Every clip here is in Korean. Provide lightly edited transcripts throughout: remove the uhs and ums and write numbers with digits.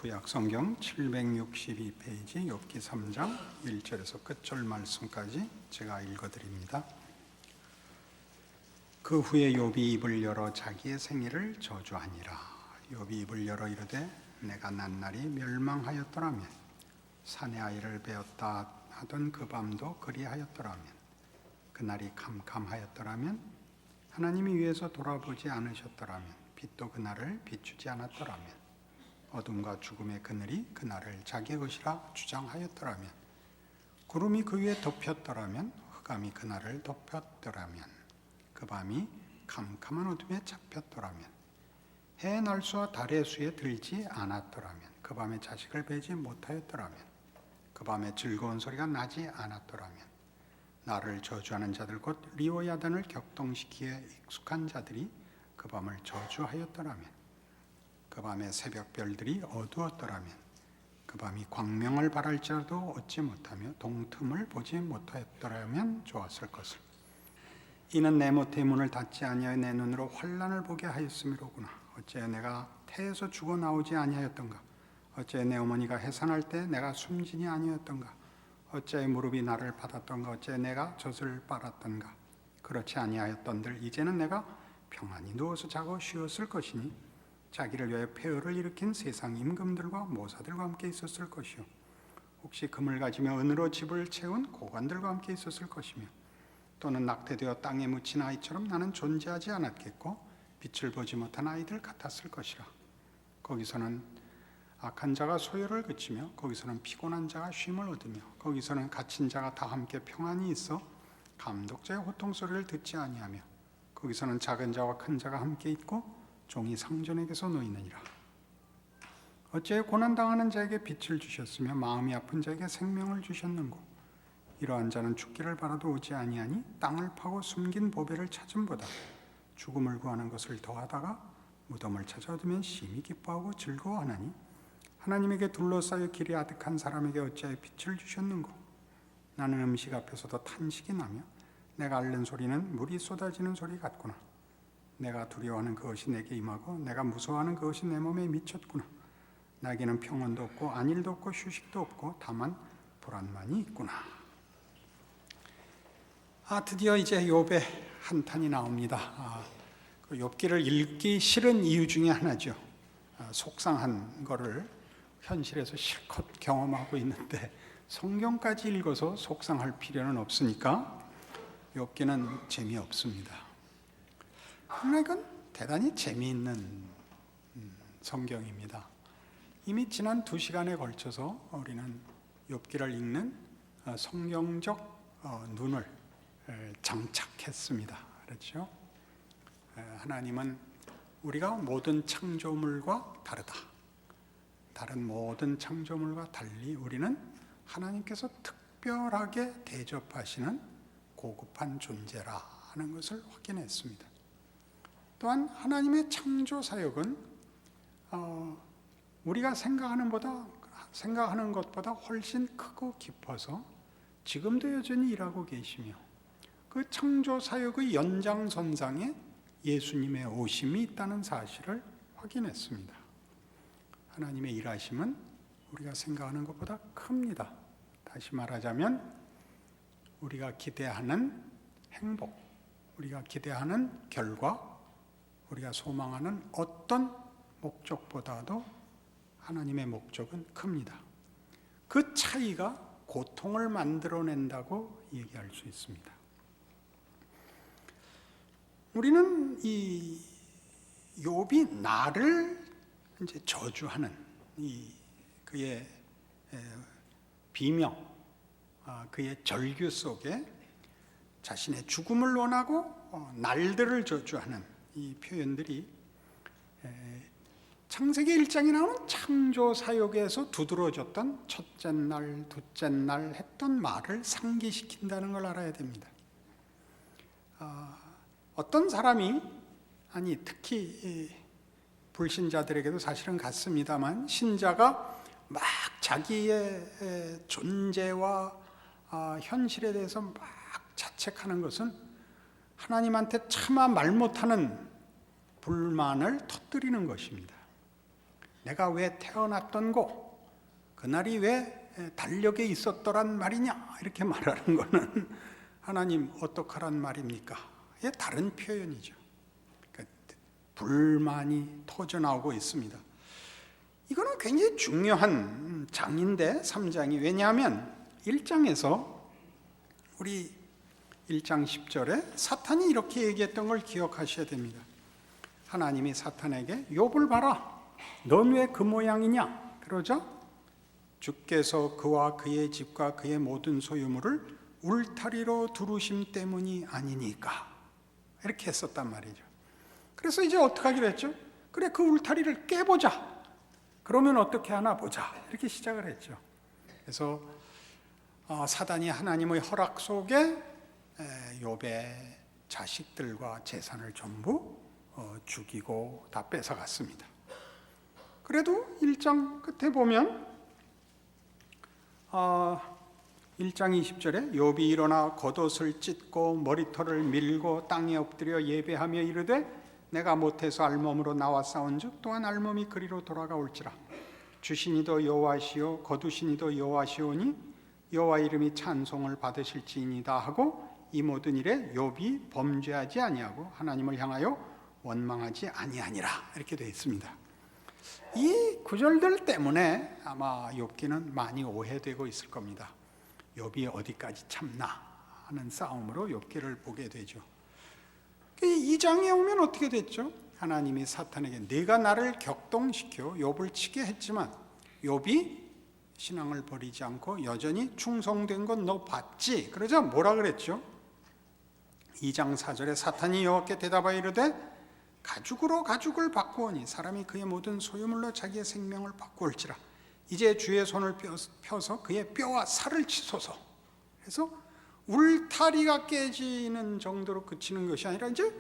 구약성경 762페이지 욥기 3장 1절에서 끝절 말씀까지 제가 읽어드립니다. 그 후에 욥이 입을 열어 자기의 생애를 저주하니라. 욥이 입을 열어 이르되 내가 난 날이 멸망하였더라면 산의 아이를 베었다 하던 그 밤도 그리하였더라면 그날이 캄캄하였더라면 하나님이 위에서 돌아보지 않으셨더라면 빛도 그날을 비추지 않았더라면 어둠과 죽음의 그늘이 그날을 자기의 것이라 주장하였더라면 구름이 그 위에 덮였더라면 흑암이 그날을 덮였더라면 그 밤이 캄캄한 어둠에 잡혔더라면 해의 날수와 달의 수에 들지 않았더라면 그 밤에 자식을 베지 못하였더라면 그 밤에 즐거운 소리가 나지 않았더라면 나를 저주하는 자들 곧 리오야단을 격동시키기에 익숙한 자들이 그 밤을 저주하였더라면 그 밤에 새벽별들이 어두웠더라면 그 밤이 광명을 발할지라도 얻지 못하며 동틈을 보지 못하였더라면 좋았을 것을. 이는 내 못의 문을 닫지 아니하여 내 눈으로 환난을 보게 하였음이로구나. 어찌하여 내가 태에서 죽어 나오지 아니하였던가. 어찌하여 내 어머니가 해산할 때 내가 숨지니 아니하였던가. 어찌하여 무릎이 나를 받았던가. 어찌하여 내가 젖을 빨았던가. 그렇지 아니하였던들 이제는 내가 평안히 누워서 자고 쉬었을 것이니 자기를 위하여 폐허를 일으킨 세상 임금들과 모사들과 함께 있었을 것이요 혹시 금을 가지며 은으로 집을 채운 고관들과 함께 있었을 것이며 또는 낙태되어 땅에 묻힌 아이처럼 나는 존재하지 않았겠고 빛을 보지 못한 아이들 같았을 것이라. 거기서는 악한 자가 소요를 그치며 거기서는 피곤한 자가 쉼을 얻으며 거기서는 갇힌 자가 다 함께 평안히 있어 감독자의 호통 소리를 듣지 아니하며 거기서는 작은 자와 큰 자가 함께 있고 종이 상전에게서 놓이느니라. 어찌하여 고난당하는 자에게 빛을 주셨으며 마음이 아픈 자에게 생명을 주셨는고. 이러한 자는 죽기를 바라도 오지 아니하니 땅을 파고 숨긴 보배를 찾음보다 죽음을 구하는 것을 더하다가 무덤을 찾아 얻으면 심히 기뻐하고 즐거워하나니 하나님에게 둘러싸여 길이 아득한 사람에게 어찌하여 빛을 주셨는고. 나는 음식 앞에서도 탄식이 나며 내가 앓는 소리는 물이 쏟아지는 소리 같구나. 내가 두려워하는 그것이 내게 임하고 내가 무서워하는 그것이 내 몸에 미쳤구나. 나에게는 평온도 없고 안일도 없고 휴식도 없고 다만 불안만이 있구나. 드디어 이제 욥의 한탄이 나옵니다. 그 욥기를 읽기 싫은 이유 중에 하나죠. 속상한 거를 현실에서 실컷 경험하고 있는데 성경까지 읽어서 속상할 필요는 없으니까 욥기는 재미없습니다. 그러나 이건 대단히 재미있는 성경입니다. 이미 지난 2시간에 걸쳐서 우리는 욥기를 읽는 성경적 눈을 장착했습니다. 그렇죠? 하나님은 우리가 모든 창조물과 다르다. 다른 모든 창조물과 달리 우리는 하나님께서 특별하게 대접하시는 고급한 존재라 하는 것을 확인했습니다. 또한 하나님의 창조 사역은 우리가 생각하는 것보다 훨씬 크고 깊어서 지금도 여전히 일하고 계시며 그 창조 사역의 연장선상에 예수님의 오심이 있다는 사실을 확인했습니다. 하나님의 일하심은 우리가 생각하는 것보다 큽니다. 다시 말하자면 우리가 기대하는 행복, 우리가 기대하는 결과, 우리가 소망하는 어떤 목적보다도 하나님의 목적은 큽니다. 그 차이가 고통을 만들어낸다고 얘기할 수 있습니다. 우리는 이 욥이 나를 이제 저주하는 그의 비명, 그의 절규 속에 자신의 죽음을 원하고 날들을 저주하는 이 표현들이 창세기 1장에 나오는 창조 사역에서 두드러졌던 첫째 날, 둘째 날 했던 말을 상기시킨다는 걸 알아야 됩니다. 어떤 사람이 특히 불신자들에게도 사실은 같습니다만 신자가 막 자기의 존재와 현실에 대해서 막 자책하는 것은 하나님한테 차마 말 못하는 불만을 터뜨리는 것입니다. 내가 왜 태어났던 고 그날이 왜 달력에 있었더란 말이냐 이렇게 말하는 거는 하나님 어떡하란 말입니까? 이게 다른 표현이죠. 그러니까 불만이 터져나오고 있습니다. 이거는 굉장히 중요한 장인데 3장이 왜냐하면 1장에서 우리 1장 10절에 사탄이 이렇게 얘기했던 걸 기억하셔야 됩니다. 하나님이 사탄에게 욥을 봐라. 넌 왜 그 모양이냐? 그러자 주께서 그와 그의 집과 그의 모든 소유물을 울타리로 두르심 때문이 아니니까 이렇게 했었단 말이죠. 그래서 이제 어떻게 하기로 했죠? 그래 그 울타리를 깨보자. 그러면 어떻게 하나 보자. 이렇게 시작을 했죠. 그래서 사단이 하나님의 허락 속에 욥의 자식들과 재산을 전부 죽이고 다 뺏어갔습니다. 그래도 1장 끝에 보면 1장 20절에 욥이 일어나 겉옷을 찢고 머리털을 밀고 땅에 엎드려 예배하며 이르되 내가 못해서 알몸으로 나와 싸운즉 또한 알몸이 그리로 돌아가올지라. 주시니도 여호와시요 거두시니도 여호와시오니 여호와 이름이 찬송을 받으실지이니다 하고 이 모든 일에 욥이 범죄하지 아니하고 하나님을 향하여 원망하지 아니하니라 이렇게 되어 있습니다. 이 구절들 때문에 아마 욥기는 많이 오해되고 있을 겁니다. 욥이 어디까지 참나 하는 싸움으로 욥기를 보게 되죠. 2장에 오면 어떻게 됐죠? 하나님이 사탄에게 네가 나를 격동시켜 욥을 치게 했지만 욥이 신앙을 버리지 않고 여전히 충성된 건 너 봤지? 그러자 뭐라 그랬죠? 2장 4절에 사탄이 여호와께 대답하여 이르되 가죽으로 가죽을 바꾸오니 사람이 그의 모든 소유물로 자기의 생명을 바꾸올지라. 이제 주의 손을 펴서 그의 뼈와 살을 치소서. 그래서 울타리가 깨지는 정도로 그치는 것이 아니라 이제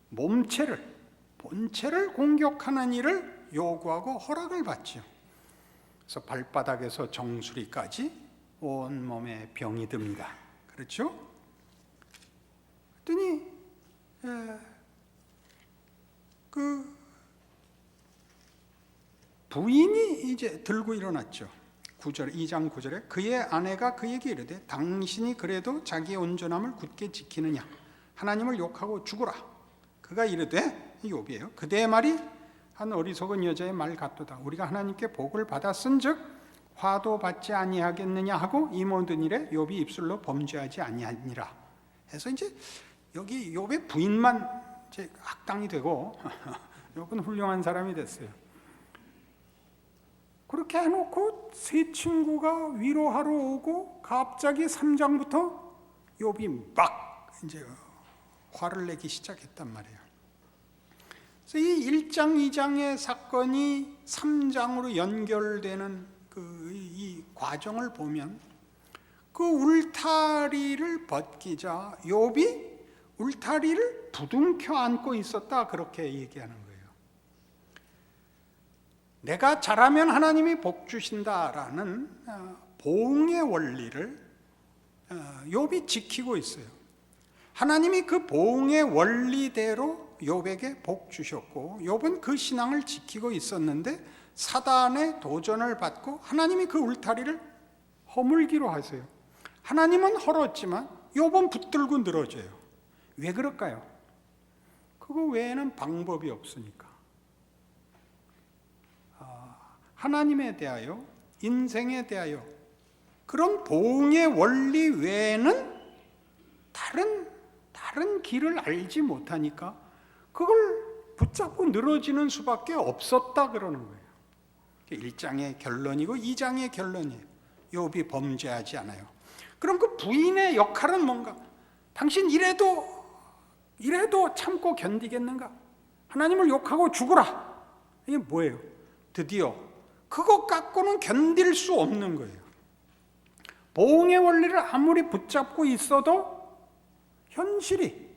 몸체를 본체를 공격하는 일을 요구하고 허락을 받지요. 그래서 발바닥에서 정수리까지 온 몸에 병이 듭니다. 그렇죠? 그랬더니 그 부인이 이제 들고 일어났죠. 2장 9절에 그의 아내가 그에게 이르되 당신이 그래도 자기의 온전함을 굳게 지키느냐 하나님을 욕하고 죽으라. 그가 이르되 욥이에요. 그대의 말이 한 어리석은 여자의 말 같도다. 우리가 하나님께 복을 받았은즉 화도 받지 아니하겠느냐 하고 이 모든 일에 욥이 입술로 범죄하지 아니하니라. 해서 이제 여기 욥의 부인만 이제 악당이 되고 욥은 훌륭한 사람이 됐어요. 그렇게 해놓고 세 친구가 위로하러 오고 갑자기 3장부터 욥이 막 이제 화를 내기 시작했단 말이에요. 그래서 이 1장, 2장의 사건이 3장으로 연결되는 이 과정을 보면 그 울타리를 벗기자 욥이 울타리를 부둥켜 안고 있었다 그렇게 얘기하는 거예요. 내가 잘하면 하나님이 복 주신다라는 보응의 원리를 욥이 지키고 있어요. 하나님이 그 보응의 원리대로 욥에게 복 주셨고 욥은 그 신앙을 지키고 있었는데 사단의 도전을 받고 하나님이 그 울타리를 허물기로 하세요. 하나님은 헐었지만 욥은 붙들고 늘어져요. 왜 그럴까요? 그거 외에는 방법이 없으니까. 하나님에 대하여, 인생에 대하여 그런 보응의 원리 외에는 다른 길을 알지 못하니까 그걸 붙잡고 늘어지는 수밖에 없었다 그러는 거예요. 1장의 결론이고 2장의 결론이에요. 욥이 범죄하지 않아요. 그럼 그 부인의 역할은 뭔가? 당신 이래도 참고 견디겠는가? 하나님을 욕하고 죽으라. 이게 뭐예요? 드디어 그것 갖고는 견딜 수 없는 거예요. 보응의 원리를 아무리 붙잡고 있어도 현실이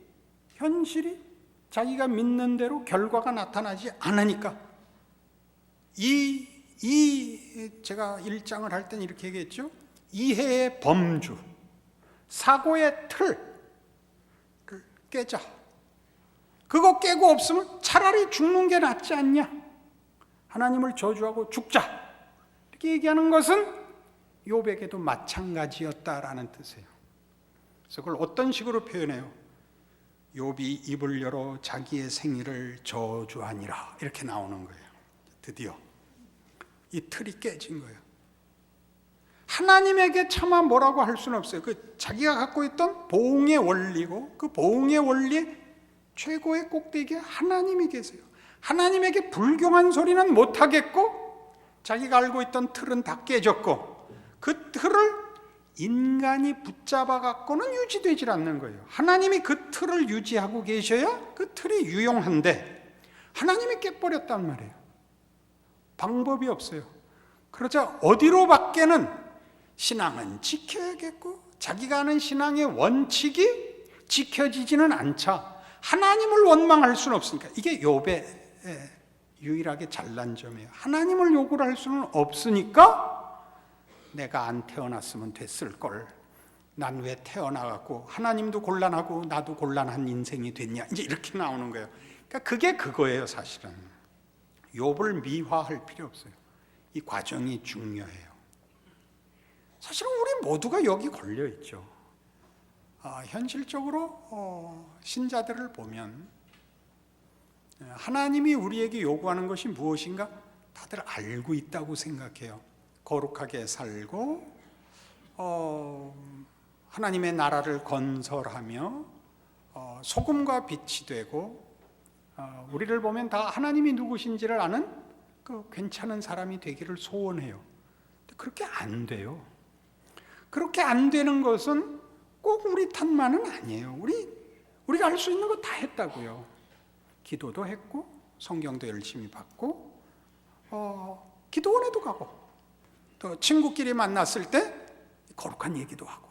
자기가 믿는 대로 결과가 나타나지 않으니까 제가 1장을 할 때는 이렇게 얘기했죠. 이해의 범주, 사고의 틀을 깨자. 그거 깨고 없으면 차라리 죽는 게 낫지 않냐? 하나님을 저주하고 죽자, 이렇게 얘기하는 것은 욥에게도 마찬가지였다라는 뜻이에요. 그래서 그걸 어떤 식으로 표현해요? 욥이 입을 열어 자기의 생일을 저주하니라, 이렇게 나오는 거예요. 드디어 이 틀이 깨진 거예요. 하나님에게 차마 뭐라고 할 수는 없어요. 그 자기가 갖고 있던 보응의 원리고, 그 보응의 원리의 최고의 꼭대기에 하나님이 계세요. 하나님에게 불경한 소리는 못하겠고, 자기가 알고 있던 틀은 다 깨졌고, 그 틀을 인간이 붙잡아 갖고는 유지되질 않는 거예요. 하나님이 그 틀을 유지하고 계셔야 그 틀이 유용한데, 하나님이 깨버렸단 말이에요. 방법이 없어요. 그러자 어디로 밖에는 신앙은 지켜야겠고, 자기가 하는 신앙의 원칙이 지켜지지는 않자 하나님을 원망할 수는 없으니까, 이게 욥의 유일하게 잘난 점이에요. 하나님을 욕을 할 수는 없으니까 내가 안 태어났으면 됐을걸, 난 왜 태어나갖고 하나님도 곤란하고 나도 곤란한 인생이 됐냐, 이제 이렇게 나오는 거예요. 그러니까 그게 그거예요. 사실은 욥을 미화할 필요 없어요. 이 과정이 중요해요. 사실은 우리 모두가 여기 걸려있죠. 현실적으로 신자들을 보면 하나님이 우리에게 요구하는 것이 무엇인가 다들 알고 있다고 생각해요. 거룩하게 살고 하나님의 나라를 건설하며 소금과 빛이 되고, 우리를 보면 다 하나님이 누구신지를 아는 그 괜찮은 사람이 되기를 소원해요. 그렇게 안 돼요. 그렇게 안 되는 것은 꼭 우리 탓만은 아니에요. 우리가 할 수 있는 거 다 했다고요. 기도도 했고, 성경도 열심히 받고, 기도원에도 가고, 또 친구끼리 만났을 때 거룩한 얘기도 하고,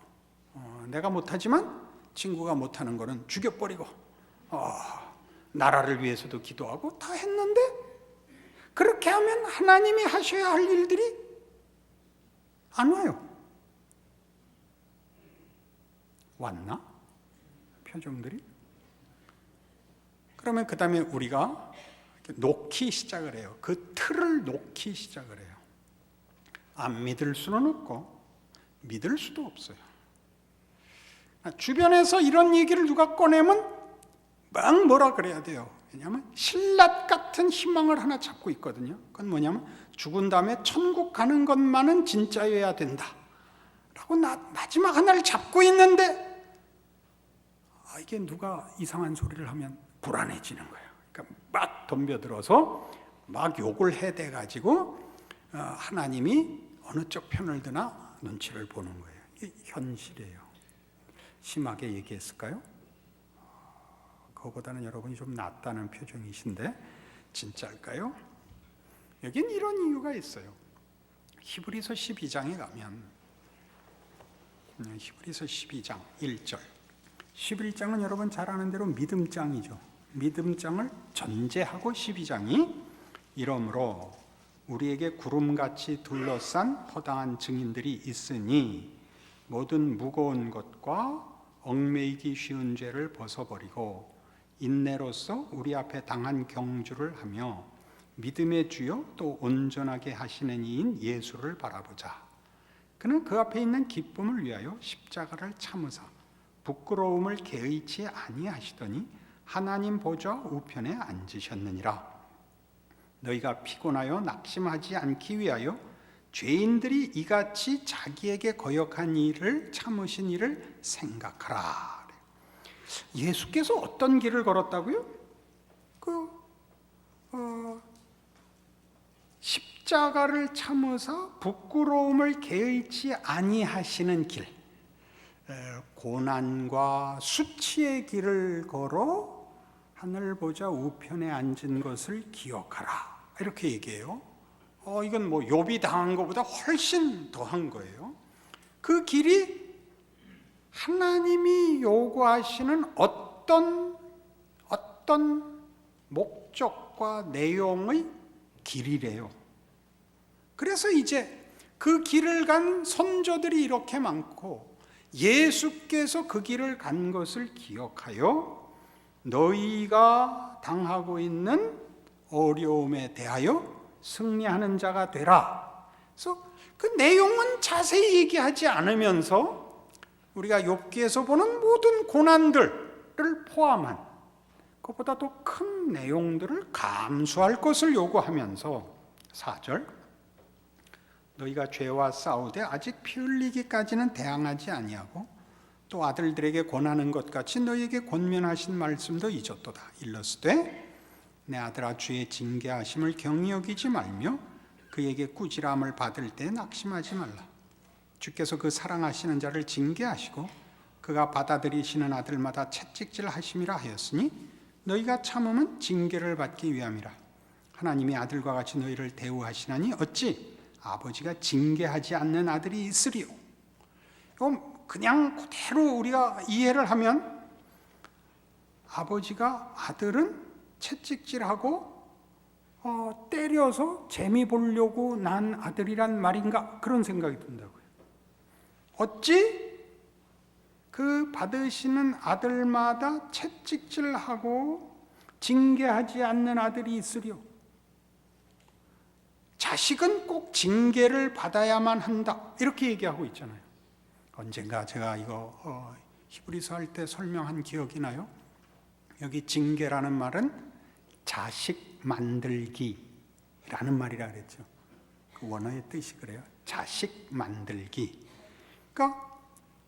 내가 못하지만 친구가 못하는 거는 죽여버리고, 나라를 위해서도 기도하고 다 했는데, 그렇게 하면 하나님이 하셔야 할 일들이 안 와요. 왔나? 표정들이? 그러면 그 다음에 우리가 놓기 시작을 해요. 그 틀을 놓기 시작을 해요. 안 믿을 수는 없고 믿을 수도 없어요. 주변에서 이런 얘기를 누가 꺼내면 막 뭐라 그래야 돼요. 왜냐하면 신라 같은 희망을 하나 잡고 있거든요. 그건 뭐냐면 죽은 다음에 천국 가는 것만은 진짜여야 된다 라고 마지막 하나를 잡고 있는데, 이게 누가 이상한 소리를 하면 불안해지는 거예요. 그러니까 막 덤벼들어서 막 욕을 해대가지고 하나님이 어느 쪽 편을 드나 눈치를 보는 거예요. 이게 현실이에요. 심하게 얘기했을까요? 그거보다는 여러분이 좀 낫다는 표정이신데 진짜일까요? 여긴 이런 이유가 있어요. 히브리서 12장에 가면, 히브리서 12장 1절, 11장은 여러분 잘 아는 대로 믿음장이죠. 믿음장을 전제하고 12장이, 이러므로 우리에게 구름같이 둘러싼 허다한 증인들이 있으니 모든 무거운 것과 얽매이기 쉬운 죄를 벗어버리고 인내로서 우리 앞에 당한 경주를 하며 믿음의 주요 또 온전하게 하시는 이인 예수를 바라보자. 그는 그 앞에 있는 기쁨을 위하여 십자가를 참으사 부끄러움을 개의치 아니하시더니 하나님 보좌 우편에 앉으셨느니라. 너희가 피곤하여 낙심하지 않기 위하여 죄인들이 이같이 자기에게 거역한 일을 참으신 일을 생각하라. 예수께서 어떤 길을 걸었다고요? 십자가를 참으사 부끄러움을 개의치 아니하시는 길, 고난과 수치의 길을 걸어 하늘 보좌 우편에 앉은 것을 기억하라, 이렇게 얘기해요. 이건 뭐 욥이 당한 것보다 훨씬 더한 거예요. 그 길이 하나님이 요구하시는 어떤 목적과 내용의 길이래요. 그래서 이제 그 길을 간 선조들이 이렇게 많고, 예수께서 그 길을 간 것을 기억하여 너희가 당하고 있는 어려움에 대하여 승리하는 자가 되라. 그래서 그 내용은 자세히 얘기하지 않으면서 우리가 욥기에서 보는 모든 고난들을 포함한 그보다 더 큰 내용들을 감수할 것을 요구하면서 4절, 너희가 죄와 싸우되 아직 피 흘리기까지는 대항하지 아니하고 또 아들들에게 권하는 것 같이 너희에게 권면하신 말씀도 잊었도다. 일러스되 내 아들아 주의 징계하심을 경히 여기지 말며 그에게 꾸지람을 받을 때 낙심하지 말라. 주께서 그 사랑하시는 자를 징계하시고 그가 받아들이시는 아들마다 채찍질 하심이라 하였으니 너희가 참음은 징계를 받기 위함이라. 하나님이 아들과 같이 너희를 대우하시나니 어찌 아버지가 징계하지 않는 아들이 있으리요. 그냥 그대로 우리가 이해를 하면 아버지가 아들은 채찍질하고 때려서 재미 보려고 난 아들이란 말인가, 그런 생각이 든다고요. 어찌 그 받으시는 아들마다 채찍질하고 징계하지 않는 아들이 있으리요. 자식은 꼭 징계를 받아야만 한다, 이렇게 얘기하고 있잖아요. 언젠가 제가 이거 히브리서 할 때 설명한 기억이 나요. 여기 징계라는 말은 자식 만들기라는 말이라 그랬죠. 그 원어의 뜻이 그래요. 자식 만들기. 그러니까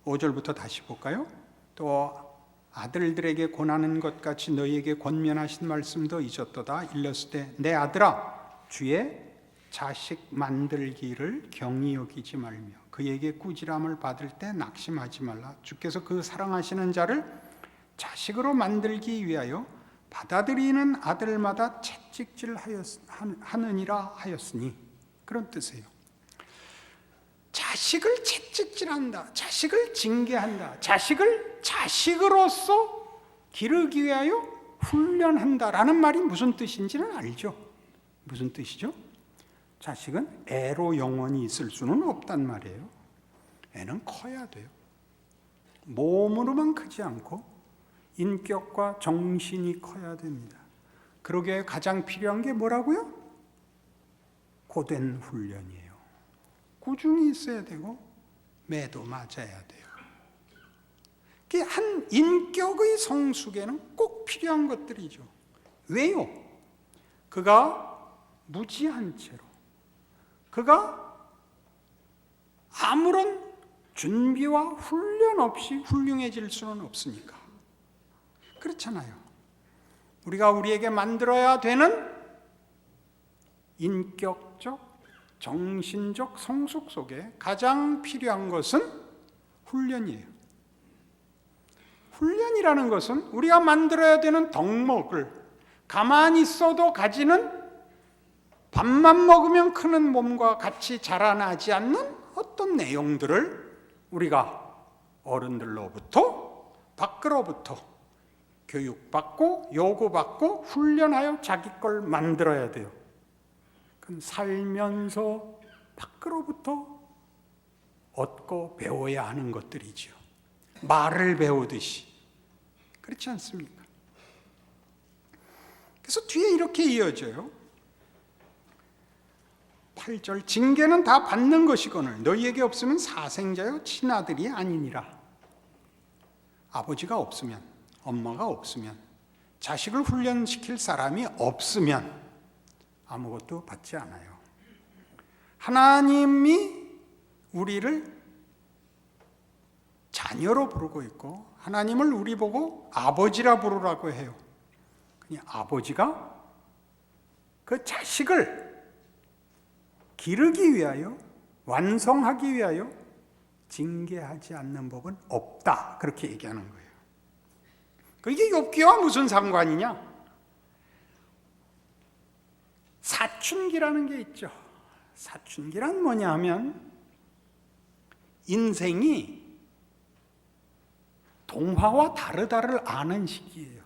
5절부터 다시 볼까요? 또 아들들에게 권하는 것 같이 너희에게 권면하신 말씀도 잊었도다. 일렀을 때 내 아들아 주의 자식 만들기를 경히 여기지 말며 그에게 꾸지람을 받을 때 낙심하지 말라. 주께서 그 사랑하시는 자를 자식으로 만들기 위하여 받아들이는 아들마다 채찍질 하느니라 하였으니, 그런 뜻이에요. 자식을 채찍질한다, 자식을 징계한다, 자식을 자식으로서 기르기 위하여 훈련한다라는 말이 무슨 뜻인지는 알죠? 무슨 뜻이죠? 자식은 애로 영원히 있을 수는 없단 말이에요. 애는 커야 돼요. 몸으로만 크지 않고 인격과 정신이 커야 됩니다. 그러기에 가장 필요한 게 뭐라고요? 고된 훈련이에요. 꾸준히 있어야 되고 매도 맞아야 돼요. 한 인격의 성숙에는 꼭 필요한 것들이죠. 왜요? 그가 무지한 채로, 그가 아무런 준비와 훈련 없이 훌륭해질 수는 없으니까. 그렇잖아요. 우리가 우리에게 만들어야 되는 인격적, 정신적 성숙 속에 가장 필요한 것은 훈련이에요. 훈련이라는 것은 우리가 만들어야 되는 덕목을 가만히 있어도 가지는 밥만 먹으면 크는 몸과 같이 자라나지 않는 어떤 내용들을 우리가 어른들로부터 밖으로부터 교육받고 요구받고 훈련하여 자기 걸 만들어야 돼요. 그건 살면서 밖으로부터 얻고 배워야 하는 것들이죠. 말을 배우듯이. 그렇지 않습니까? 그래서 뒤에 이렇게 이어져요. 8절, 징계는 다 받는 것이거늘 너희에게 없으면 사생자요 친아들이 아니니라. 아버지가 없으면, 엄마가 없으면, 자식을 훈련시킬 사람이 없으면 아무것도 받지 않아요. 하나님이 우리를 자녀로 부르고 있고 하나님을 우리 보고 아버지라 부르라고 해요. 그냥 아버지가 그 자식을 기르기 위하여, 완성하기 위하여 징계하지 않는 법은 없다, 그렇게 얘기하는 거예요. 이게 욥기와 무슨 상관이냐? 사춘기라는 게 있죠. 사춘기란 뭐냐 하면 인생이 동화와 다르다를 아는 시기예요.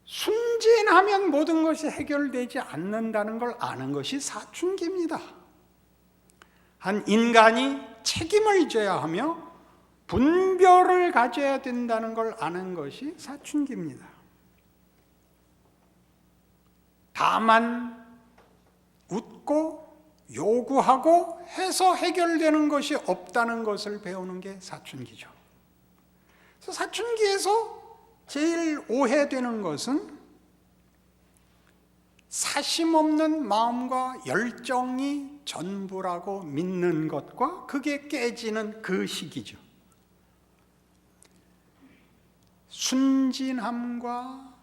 순진하면 모든 것이 해결되지 않는다는 걸 아는 것이 사춘기입니다. 한 인간이 책임을 져야 하며 분별을 가져야 된다는 걸 아는 것이 사춘기입니다. 다만 웃고 요구하고 해서 해결되는 것이 없다는 것을 배우는 게 사춘기죠. 그래서 사춘기에서 제일 오해되는 것은 사심 없는 마음과 열정이 전부라고 믿는 것과 그게 깨지는 그 시기죠. 순진함과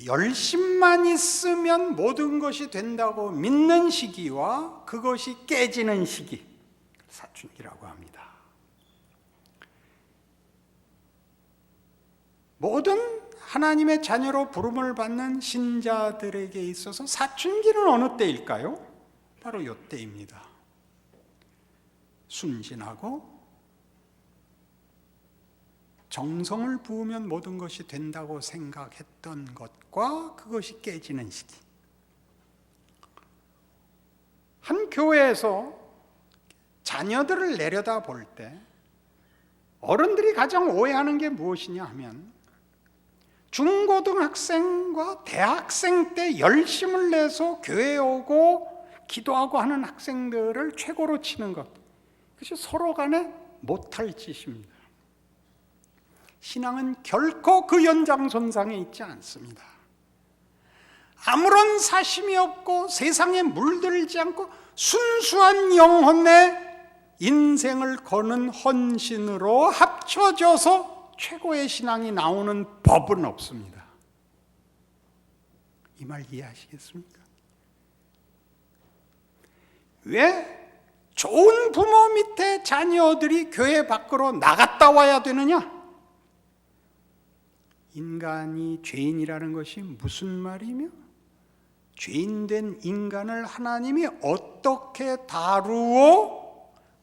열심만 있으면 모든 것이 된다고 믿는 시기와 그것이 깨지는 시기, 사춘기라고 합니다. 모든 하나님의 자녀로 부름을 받는 신자들에게 있어서 사춘기는 어느 때일까요? 바로 이때입니다. 순진하고 정성을 부으면 모든 것이 된다고 생각했던 것과 그것이 깨지는 시기. 한 교회에서 자녀들을 내려다 볼 때 어른들이 가장 오해하는 게 무엇이냐 하면 중고등학생과 대학생 때 열심을 내서 교회에 오고 기도하고 하는 학생들을 최고로 치는 것, 그것이 서로 간에 못할 짓입니다. 신앙은 결코 그 연장선상에 있지 않습니다. 아무런 사심이 없고 세상에 물들지 않고 순수한 영혼의 인생을 거는 헌신으로 합쳐져서 최고의 신앙이 나오는 법은 없습니다. 이 말 이해하시겠습니까? 왜 좋은 부모 밑에 자녀들이 교회 밖으로 나갔다 와야 되느냐? 인간이 죄인이라는 것이 무슨 말이며 죄인된 인간을 하나님이 어떻게 다루어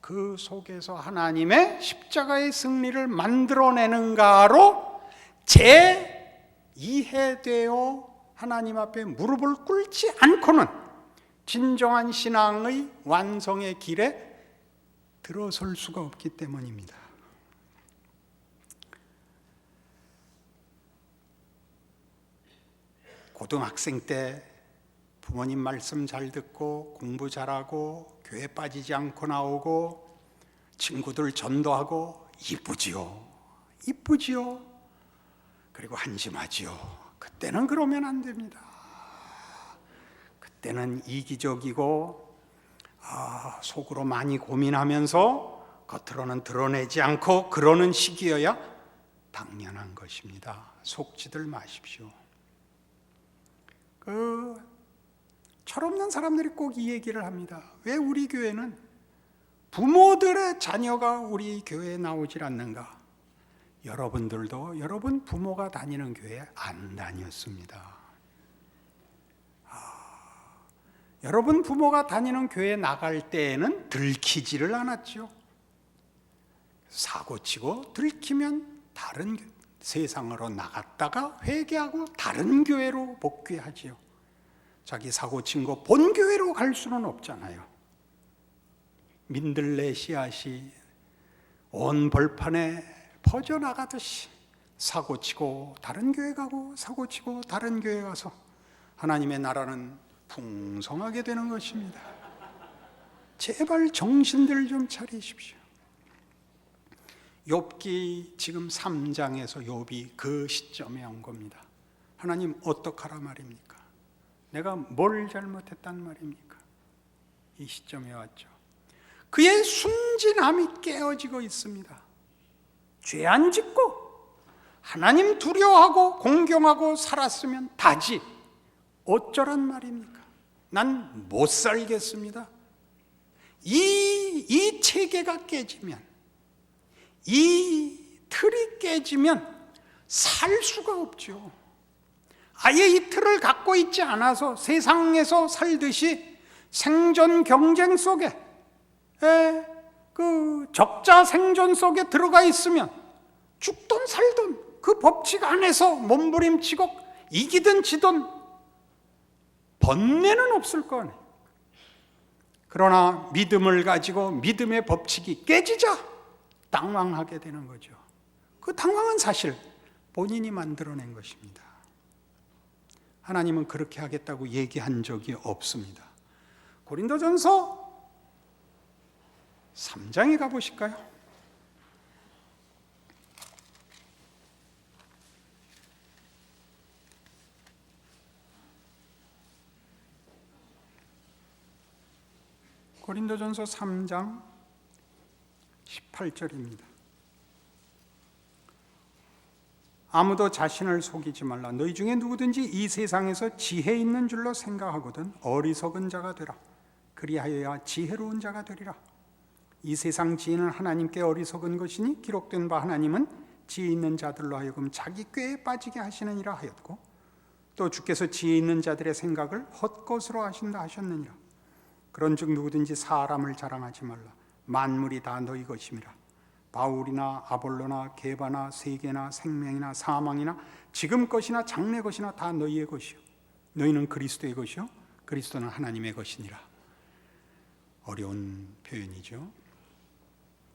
그 속에서 하나님의 십자가의 승리를 만들어내는가로 이해되어 하나님 앞에 무릎을 꿇지 않고는 진정한 신앙의 완성의 길에 들어설 수가 없기 때문입니다. 고등학생 때 부모님 말씀 잘 듣고 공부 잘하고 교회 빠지지 않고 나오고 친구들 전도하고 이쁘지요. 그리고 한심하지요. 그때는 그러면 안 됩니다. 그때는 이기적이고 속으로 많이 고민하면서 겉으로는 드러내지 않고 그러는 시기여야 당연한 것입니다. 속지들 마십시오. 철없는 사람들이 꼭 이 얘기를 합니다. 왜 우리 교회는 부모들의 자녀가 우리 교회에 나오질 않는가? 여러분들도 여러분 부모가 다니는 교회에 안 다녔습니다. 여러분 부모가 다니는 교회에 나갈 때에는 들키지를 않았죠. 사고치고 들키면 다른 세상으로 나갔다가 회개하고 다른 교회로 복귀하지요. 자기 사고친 거 본 교회로 갈 수는 없잖아요. 민들레 씨앗이 온 벌판에 퍼져나가듯이 사고치고 다른 교회 가고 사고치고 다른 교회 가서 하나님의 나라는 풍성하게 되는 것입니다. 제발 정신들 좀 차리십시오. 욥기 지금 3장에서 욥이 그 시점에 온 겁니다. 하나님 어떡하라 말입니까? 내가 뭘 잘못했단 말입니까? 이 시점에 왔죠. 그의 순진함이 깨어지고 있습니다. 죄 안 짓고 하나님 두려워하고 공경하고 살았으면 다지 어쩌란 말입니까? 난 못 살겠습니다. 이 체계가 깨지면, 이 틀이 깨지면 살 수가 없죠. 아예 이 틀을 갖고 있지 않아서 세상에서 살듯이 생존 경쟁 속에 그 적자 생존 속에 들어가 있으면 죽든 살든 그 법칙 안에서 몸부림치고 이기든 지든 번뇌는 없을 거 아니에요. 그러나 믿음을 가지고 믿음의 법칙이 깨지자 당황하게 되는 거죠. 그 당황은 사실 본인이 만들어낸 것입니다. 하나님은 그렇게 하겠다고 얘기한 적이 없습니다. 고린도전서 3장에 가보실까요? 고린도전서 3장 18절입니다. 아무도 자신을 속이지 말라. 너희 중에 누구든지 이 세상에서 지혜 있는 줄로 생각하거든 어리석은 자가 되라. 그리하여야 지혜로운 자가 되리라. 이 세상 지혜는 하나님께 어리석은 것이니 기록된 바 하나님은 지혜 있는 자들로 하여금 자기 꾀에 빠지게 하시느니라 하였고, 또 주께서 지혜 있는 자들의 생각을 헛것으로 하신다 하셨느니라. 그런즉 누구든지 사람을 자랑하지 말라. 만물이 다 너희 것임이라. 바울이나 아볼로나 게바나 세계나 생명이나 사망이나 지금 것이나 장래 것이나 다 너희의 것이요 너희는 그리스도의 것이요 그리스도는 하나님의 것이니라. 어려운 표현이죠.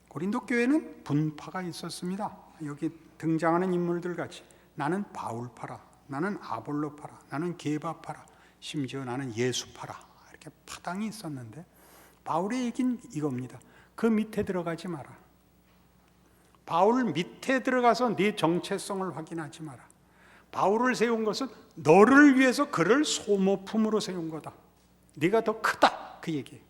고린도 교회는 분파가 있었습니다. 여기 등장하는 인물들 같이 나는 바울파라, 나는 아볼로파라, 나는 게바파라, 심지어 나는 예수파라, 이렇게 파당이 있었는데 바울의 얘기는 이겁니다. 그 밑에 들어가지 마라. 바울 밑에 들어가서 네 정체성을 확인하지 마라. 바울을 세운 것은 너를 위해서 그를 소모품으로 세운 거다. 네가 더 크다, 그 얘기예요.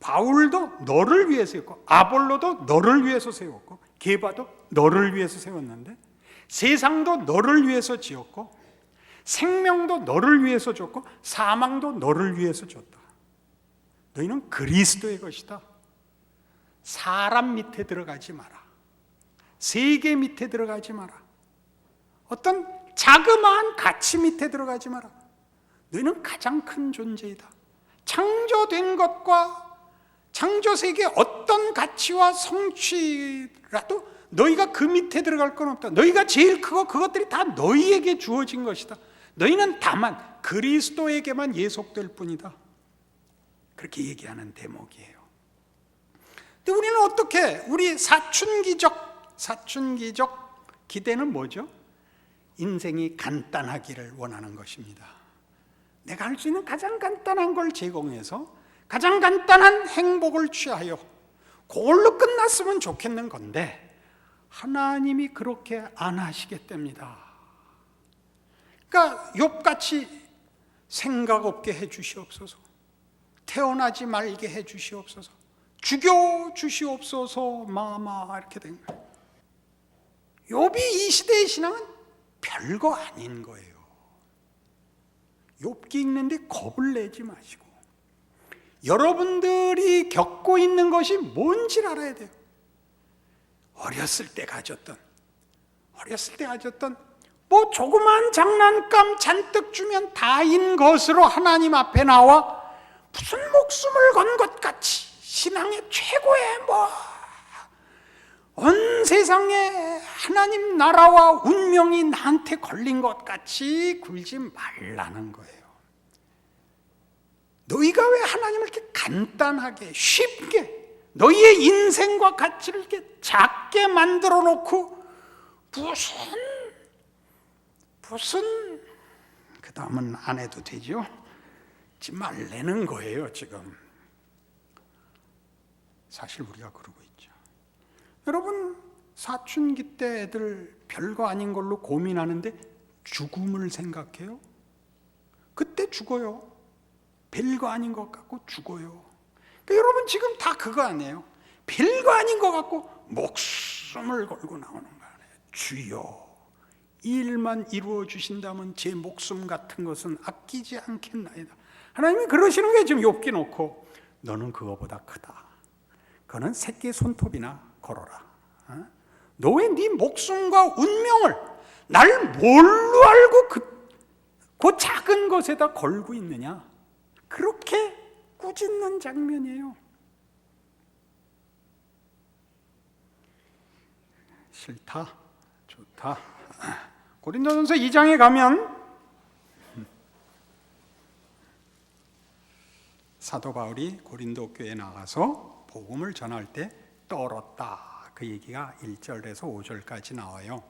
바울도 너를 위해서 세웠고, 아볼로도 너를 위해서 세웠고, 게바도 너를 위해서 세웠는데, 세상도 너를 위해서 지었고, 생명도 너를 위해서 줬고, 사망도 너를 위해서 줬다. 너희는 그리스도의 것이다. 사람 밑에 들어가지 마라. 세계 밑에 들어가지 마라. 어떤 자그마한 가치 밑에 들어가지 마라. 너희는 가장 큰 존재이다. 창조된 것과 창조세계의 어떤 가치와 성취라도 너희가 그 밑에 들어갈 건 없다. 너희가 제일 크고 그것들이 다 너희에게 주어진 것이다. 너희는 다만 그리스도에게만 예속될 뿐이다. 그렇게 얘기하는 대목이에요. 근데 우리는 어떻게, 우리 사춘기적 기대는 뭐죠? 인생이 간단하기를 원하는 것입니다. 내가 할 수 있는 가장 간단한 걸 제공해서 가장 간단한 행복을 취하여 그걸로 끝났으면 좋겠는 건데 하나님이 그렇게 안 하시겠답니다. 그러니까 욥같이 생각 없게 해 주시옵소서, 태어나지 말게 해 주시옵소서, 죽여 주시옵소서, 마마, 이렇게 된 거예요. 욥이 이 시대의 신앙은 별거 아닌 거예요. 욥기 읽는데 겁을 내지 마시고 여러분들이 겪고 있는 것이 뭔지를 알아야 돼요. 어렸을 때 가졌던 뭐 조그만 장난감 잔뜩 주면 다인 것으로 하나님 앞에 나와 무슨 목숨을 건 것 같이 신앙의 최고의 온 세상에 하나님 나라와 운명이 나한테 걸린 것 같이 굴지 말라는 거예요. 너희가 왜 하나님을 이렇게 간단하게 쉽게 너희의 인생과 가치를 이렇게 작게 만들어 놓고 무슨 그 다음은 안 해도 되죠? 지 말라는 거예요. 지금 사실 우리가 그러고 있죠. 여러분, 사춘기 때 애들 별거 아닌 걸로 고민하는데 죽음을 생각해요? 그때 죽어요. 별거 아닌 것 같고 죽어요. 그러니까 여러분 지금 다 그거 아니에요? 별거 아닌 것 같고 목숨을 걸고 나오는 거 아니에요? 주여, 이 일만 이루어 주신다면 제 목숨 같은 것은 아끼지 않겠나이다. 하나님이 그러시는 게 지금 욥기 놓고 너는 그거보다 크다. 그거는 새끼 손톱이나 걸어라. 너 왜 네 목숨과 운명을 날 뭘로 알고 그 작은 것에다 걸고 있느냐? 그렇게 꾸짖는 장면이에요. 싫다, 좋다. 고린도전서 2장에 가면 사도 바울이 고린도 교회에 나가서 복음을 전할 때 떨었다, 그 얘기가 1절에서 5절까지 나와요.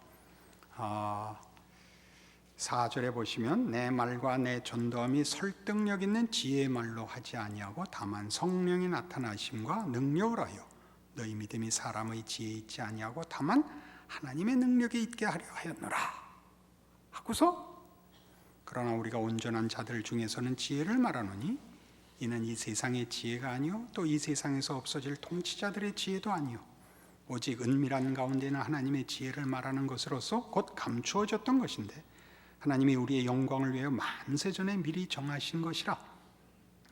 4절에 보시면 내 말과 내 전도함이 설득력 있는 지혜의 말로 하지 아니하고 다만 성령이 나타나심과 능력을 하여 너희 믿음이 사람의 지혜에 있지 아니하고 다만 하나님의 능력에 있게 하려 하였노라 하고서 그러나 우리가 온전한 자들 중에서는 지혜를 말하노니 이는 이 세상의 지혜가 아니요 또 이 세상에서 없어질 통치자들의 지혜도 아니요 오직 은밀한 가운데는 하나님의 지혜를 말하는 것으로서 곧 감추어졌던 것인데 하나님이 우리의 영광을 위하여 만세전에 미리 정하신 것이라.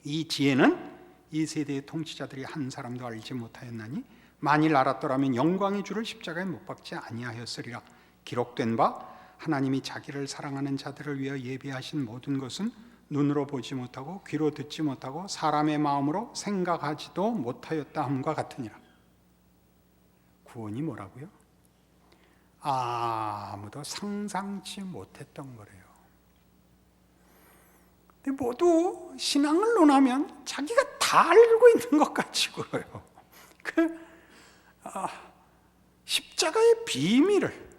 이 지혜는 이 세대의 통치자들이 한 사람도 알지 못하였나니 만일 알았더라면 영광의 주를 십자가에 못 박지 아니하였으리라. 기록된 바 하나님이 자기를 사랑하는 자들을 위하여 예비하신 모든 것은 눈으로 보지 못하고 귀로 듣지 못하고 사람의 마음으로 생각하지도 못하였다 함과 같으니라. 구원이 뭐라고요? 아무도 상상치 못했던 거래요. 근데 모두 신앙을 논하면 자기가 다 알고 있는 것 같이 굴어요. 십자가의 비밀을,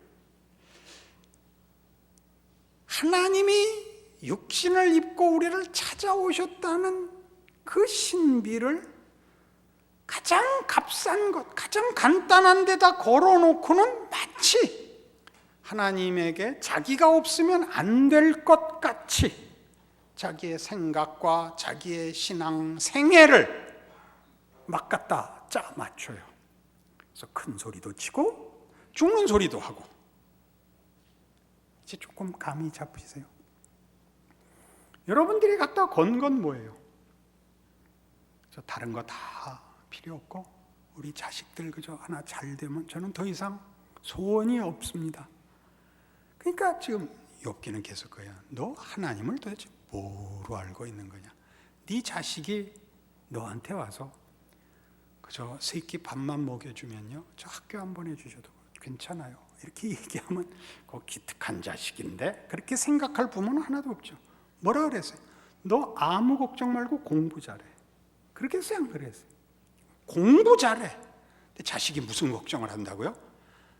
하나님이 육신을 입고 우리를 찾아오셨다는 그 신비를 가장 값싼 것, 가장 간단한 데다 걸어놓고는 마치 하나님에게 자기가 없으면 안 될 것 같이 자기의 생각과 자기의 신앙 생애를 막 갖다 짜 맞춰요. 그래서 큰 소리도 치고 죽는 소리도 하고. 이제 조금 감이 잡히세요? 여러분들이 갖다 건 건 뭐예요? 저 다른 거 다 필요 없고 우리 자식들 그저 하나 잘 되면 저는 더 이상 소원이 없습니다. 그러니까 지금 욥기는 계속 거야. 너 하나님을 도대체 뭐로 알고 있는 거냐? 네 자식이 너한테 와서 그저 새끼 밥만 먹여주면요, 저 학교 안 보내주셔도 괜찮아요. 이렇게 얘기하면 그 기특한 자식인데 그렇게 생각할 부모는 하나도 없죠. 뭐라 그랬어요? 너 아무 걱정 말고 공부 잘해. 그렇게 했어요, 안 그랬어요? 공부 잘해. 근데 자식이 무슨 걱정을 한다고요?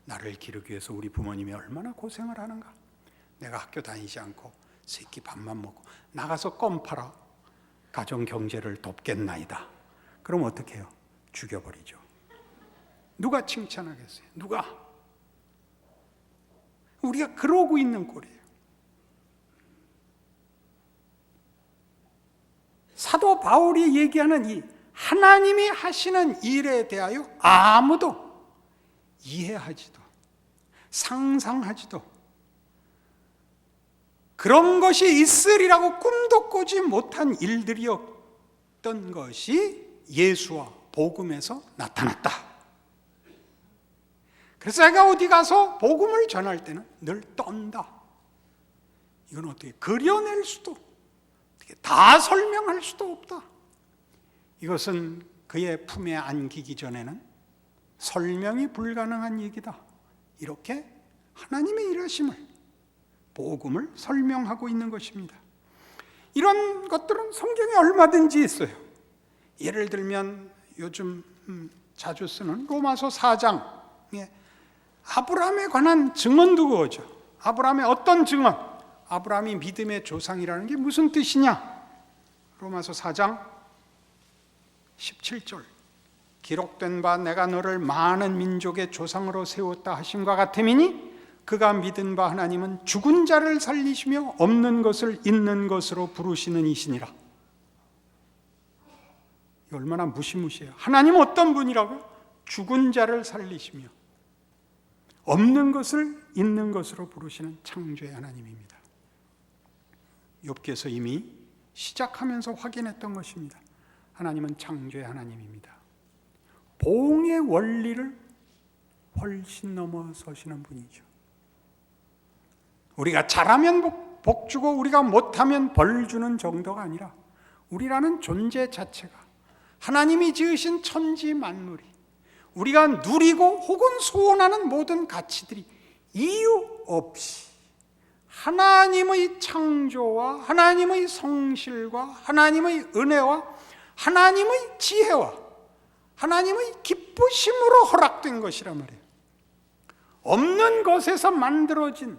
나를 기르기 위해서 우리 부모님이 얼마나 고생을 하는가. 내가 학교 다니지 않고 새끼 밥만 먹고 나가서 껌 팔아 가정 경제를 돕겠나이다. 그럼 어떻게 해요? 죽여버리죠. 누가 칭찬하겠어요? 누가? 우리가 그러고 있는 꼴이에요. 사도 바울이 얘기하는 이 하나님이 하시는 일에 대하여 아무도 이해하지도 상상하지도 그런 것이 있으리라고 꿈도 꾸지 못한 일들이었던 것이 예수와 복음에서 나타났다. 그래서 제가 어디 가서 복음을 전할 때는 늘 떤다. 이건 어떻게 그려낼 수도 어떻게 다 설명할 수도 없다. 이것은 그의 품에 안기기 전에는 설명이 불가능한 얘기다. 이렇게 하나님의 일하심을, 복음을 설명하고 있는 것입니다. 이런 것들은 성경에 얼마든지 있어요. 예를 들면 요즘 자주 쓰는 로마서 4장에 아브라함에 관한 증언도 그거죠. 아브라함의 어떤 증언? 아브라함이 믿음의 조상이라는 게 무슨 뜻이냐? 로마서 4장 17절 기록된 바 내가 너를 많은 민족의 조상으로 세웠다 하심과 같음이니 그가 믿은 바 하나님은 죽은 자를 살리시며 없는 것을 있는 것으로 부르시는 이시니라. 얼마나 무시무시해요. 하나님은 어떤 분이라고요? 죽은 자를 살리시며 없는 것을 있는 것으로 부르시는 창조의 하나님입니다. 욥기에서 이미 시작하면서 확인했던 것입니다. 하나님은 창조의 하나님입니다. 보응의 원리를 훨씬 넘어서시는 분이죠. 우리가 잘하면 복 주고 우리가 못하면 벌 주는 정도가 아니라 우리라는 존재 자체가 하나님이 지으신 천지 만물이 우리가 누리고 혹은 소원하는 모든 가치들이 이유 없이 하나님의 창조와 하나님의 성실과 하나님의 은혜와 하나님의 지혜와 하나님의 기쁘심으로 허락된 것이란 말이에요. 없는 것에서 만들어진,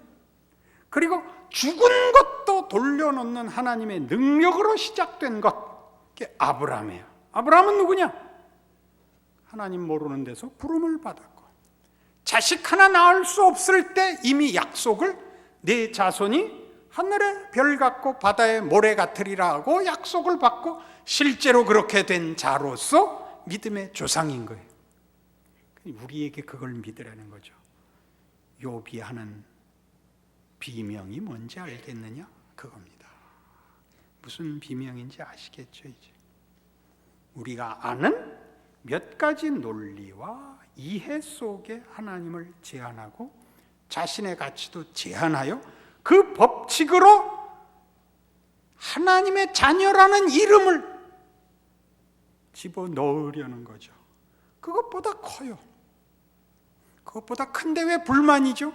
그리고 죽은 것도 돌려놓는 하나님의 능력으로 시작된 것, 그게 아브라함이에요. 아브라함은 누구냐? 하나님 모르는 데서 부름을 받았고, 자식 하나 낳을 수 없을 때 이미 약속을 내 자손이 하늘의 별 같고 바다의 모래 같으리라 하고 약속을 받고 실제로 그렇게 된 자로서 믿음의 조상인 거예요. 우리에게 그걸 믿으라는 거죠. 욥이 하는 비명이 뭔지 알겠느냐? 그겁니다. 무슨 비명인지 아시겠죠? 이제 우리가 아는 몇 가지 논리와 이해 속에 하나님을 제한하고 자신의 가치도 제한하여 그 법칙으로 하나님의 자녀라는 이름을 집어넣으려는 거죠. 그것보다 커요. 그것보다 큰데 왜 불만이죠?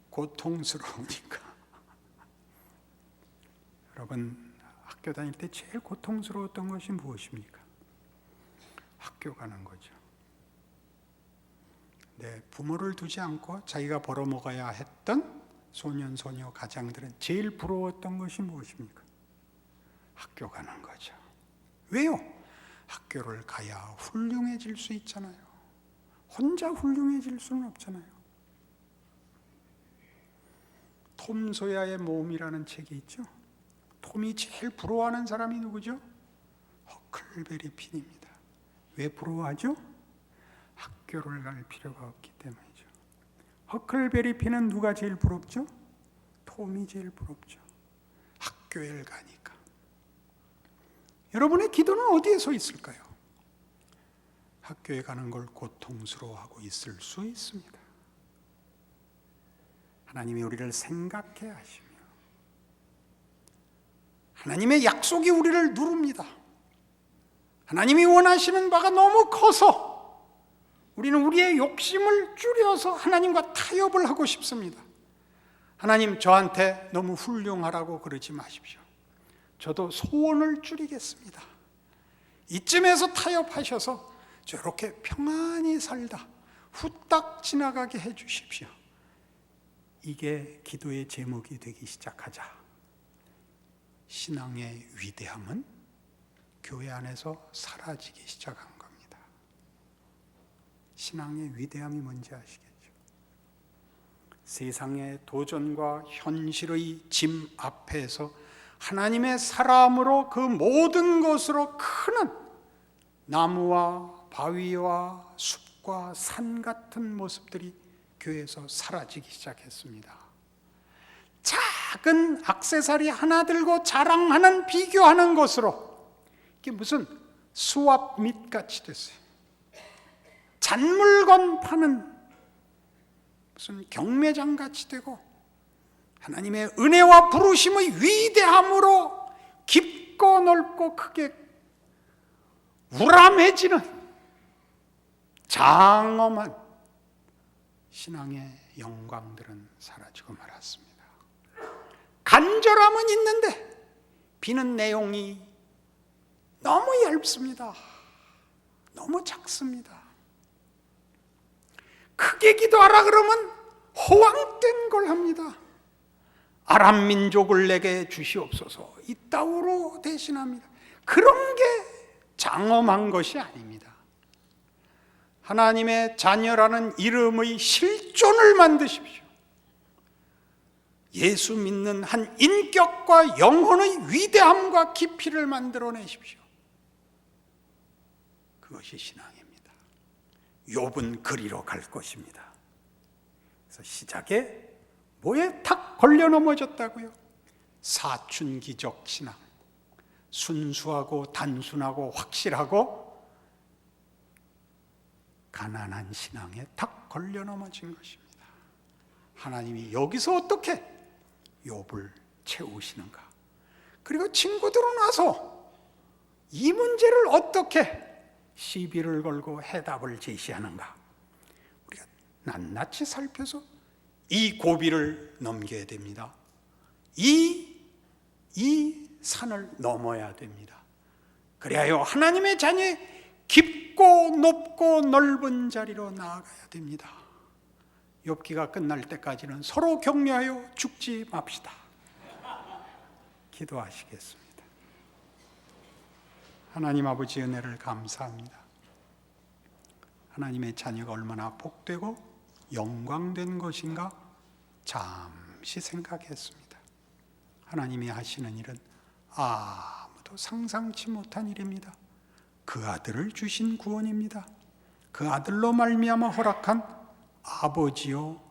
고통스러우니까. 여러분, 학교 다닐 때 제일 고통스러웠던 것이 무엇입니까? 학교 가는 거죠. 부모를 두지 않고 자기가 벌어먹어야 했던 소년, 소녀, 가장들은 제일 부러웠던 것이 무엇입니까? 학교 가는 거죠. 왜요? 학교를 가야 훌륭해질 수 있잖아요. 혼자 훌륭해질 수는 없잖아요. 톰 소야의 모험이라는 책이 있죠. 톰이 제일 부러워하는 사람이 누구죠? 허클베리 핀입니다. 왜 부러워하죠? 학교를 갈 필요가 없기 때문이죠. 허클베리 핀은 누가 제일 부럽죠? 톰이 제일 부럽죠. 학교에 가니까. 여러분의 기도는 어디에 서 있을까요? 학교에 가는 걸 고통스러워하고 있을 수 있습니다. 하나님이 우리를 생각해 하시며 하나님의 약속이 우리를 누릅니다. 하나님이 원하시는 바가 너무 커서 우리는 우리의 욕심을 줄여서 하나님과 타협을 하고 싶습니다. 하나님, 저한테 너무 훌륭하라고 그러지 마십시오. 저도 소원을 줄이겠습니다. 이쯤에서 타협하셔서 저렇게 평안히 살다 후딱 지나가게 해 주십시오. 이게 기도의 제목이 되기 시작하자 신앙의 위대함은 교회 안에서 사라지기 시작한 겁니다. 신앙의 위대함이 뭔지 아시겠죠? 세상의 도전과 현실의 짐 앞에서 하나님의 사람으로 그 모든 것으로 크는 나무와 바위와 숲과 산 같은 모습들이 교회에서 사라지기 시작했습니다. 작은 액세서리 하나 들고 자랑하는, 비교하는 것으로 이게 무슨 수압 밑같이 됐어요. 잔물건 파는 무슨 경매장 같이 되고, 하나님의 은혜와 부르심의 위대함으로 깊고 넓고 크게 우람해지는 장엄한 신앙의 영광들은 사라지고 말았습니다. 간절함은 있는데 비는 내용이 너무 얇습니다. 너무 작습니다. 크게 기도하라 그러면 허황된 걸 합니다. 아람 민족을 내게 주시옵소서, 이따위로 대신합니다. 그런 게 장엄한 것이 아닙니다. 하나님의 자녀라는 이름의 실존을 만드십시오. 예수 믿는 한 인격과 영혼의 위대함과 깊이를 만들어내십시오. 그것이 신앙입니다. 욥은 그리로 갈 것입니다. 그래서 시작에 뭐에 탁 걸려 넘어졌다고요? 사춘기적 신앙, 순수하고 단순하고 확실하고 가난한 신앙에 탁 걸려 넘어진 것입니다. 하나님이 여기서 어떻게 욥을 채우시는가? 그리고 친구들은 와서 이 문제를 어떻게 시비를 걸고 해답을 제시하는가? 우리가 낱낱이 살펴서 이 고비를 넘겨야 됩니다. 이 산을 넘어야 됩니다. 그래야 하나님의 자녀의 깊고 높고 넓은 자리로 나아가야 됩니다. 욥기가 끝날 때까지는 서로 격려하여 죽지 맙시다. 기도하시겠습니다. 하나님 아버지 은혜를 감사합니다. 하나님의 자녀가 얼마나 복되고 영광된 것인가 잠시 생각했습니다. 하나님이 하시는 일은 아무도 상상치 못한 일입니다. 그 아들을 주신 구원입니다. 그 아들로 말미암아 허락한 아버지요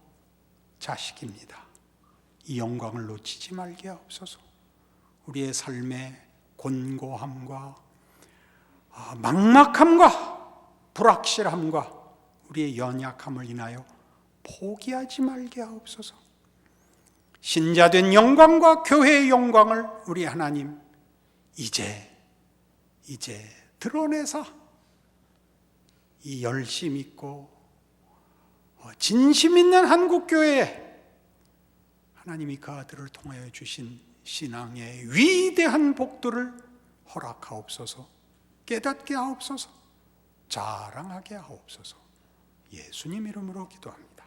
자식입니다. 이 영광을 놓치지 말게 하옵소서. 우리의 삶의 곤고함과 막막함과 불확실함과 우리의 연약함을 인하여 포기하지 말게 하옵소서. 신자된 영광과 교회의 영광을 우리 하나님 이제 드러내서 이 열심 있고 진심 있는 한국교회에 하나님이 그 아들을 통하여 주신 신앙의 위대한 복들을 허락하옵소서. 깨닫게 하옵소서. 자랑하게 하옵소서. 예수님 이름으로 기도합니다.